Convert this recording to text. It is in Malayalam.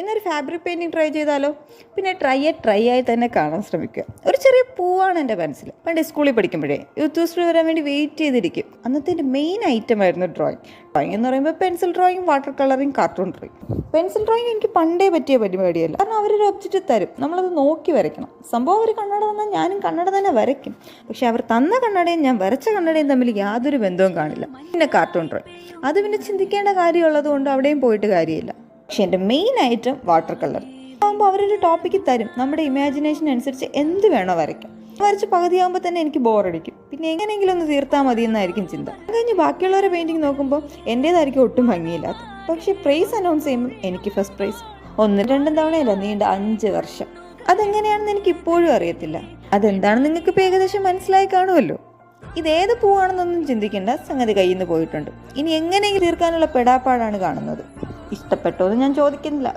ഇന്നൊരു ഫാബ്രിക് പെയിൻറ്റിങ് ട്രൈ ചെയ്താലോ? പിന്നെ ട്രൈ ആയി തന്നെ കാണാൻ ശ്രമിക്കുക. ഒരു ചെറിയ പൂവാണ് എൻ്റെ മനസ്സിൽ. പണ്ട് സ്കൂളിൽ പഠിക്കുമ്പോഴേ യൂത്ത് ഫെസ്റ്റിവൽ വരാൻ വേണ്ടി വെയിറ്റ് ചെയ്തിരിക്കും. അന്നത്തെ എൻ്റെ മെയിൻ ഐറ്റം ആയിരുന്നു ഡ്രോയിങ് എന്ന് പറയുമ്പോൾ pencil drawing, water colouring, cartoon drawing. Pencil drawing എനിക്ക് പണ്ടേ പറ്റിയ പരിപാടിയല്ല. കാരണം അവരൊരു ഒബ്ജക്റ്റ് തരും, നമ്മളത് നോക്കി വരയ്ക്കണം. സംഭവം അവർ കണ്ണട തന്നാൽ ഞാനും കണ്ണട തന്നെ വരയ്ക്കും. പക്ഷെ അവർ തന്ന കണ്ണടയും ഞാൻ വരച്ച കണ്ണടയും തമ്മിൽ യാതൊരു ബന്ധവും കാണില്ല. പിന്നെ കാർട്ടൂൺ ഡ്രോയിങ്, അത് പിന്നെ ചിന്തിക്കേണ്ട കാര്യമുള്ളത് കൊണ്ട് അവിടെയും പോയിട്ട് കാര്യമില്ല. പക്ഷെ എൻ്റെ മെയിൻ ഐറ്റം വാട്ടർ കളർ ആകുമ്പോൾ അവരൊരു ടോപ്പിക്ക് തരും, നമ്മുടെ ഇമാജിനേഷൻ അനുസരിച്ച് എന്ത് വേണോ വരയ്ക്കാം. വരച്ച് പകുതിയാകുമ്പോൾ തന്നെ എനിക്ക് ബോറടിക്കും. പിന്നെ എങ്ങനെയെങ്കിലും ഒന്ന് തീർത്താൽ മതി എന്നായിരിക്കും ചിന്ത. അത് കഴിഞ്ഞ് ബാക്കിയുള്ളവരെ പെയിൻറ്റിങ് നോക്കുമ്പോൾ എൻ്റേതായിരിക്കും ഒട്ടും ഭംഗിയില്ലാത്ത. പക്ഷേ പ്രൈസ് അനൗൺസ് ചെയ്യുമ്പോൾ എനിക്ക് ഫസ്റ്റ് പ്രൈസ്. 1-2 തവണയല്ല, നീണ്ട 5 വർഷം. അതെങ്ങനെയാണെന്ന് എനിക്ക് ഇപ്പോഴും അറിയത്തില്ല. അതെന്താണെന്ന് നിങ്ങൾക്ക് ഇപ്പോൾ ഏകദേശം മനസ്സിലായി കാണുമല്ലോ. ഇതേത് പൂവാണെന്നൊന്നും ചിന്തിക്കേണ്ട, സംഗതി കയ്യിൽ നിന്ന് പോയിട്ടുണ്ട്. ഇനി എങ്ങനെയെങ്കിലും തീർക്കാനുള്ള പെടാപ്പാടാണ് കാണുന്നത്. ഇഷ്ടപ്പെട്ടോ എന്ന് ഞാൻ ചോദിക്കുന്നില്ല.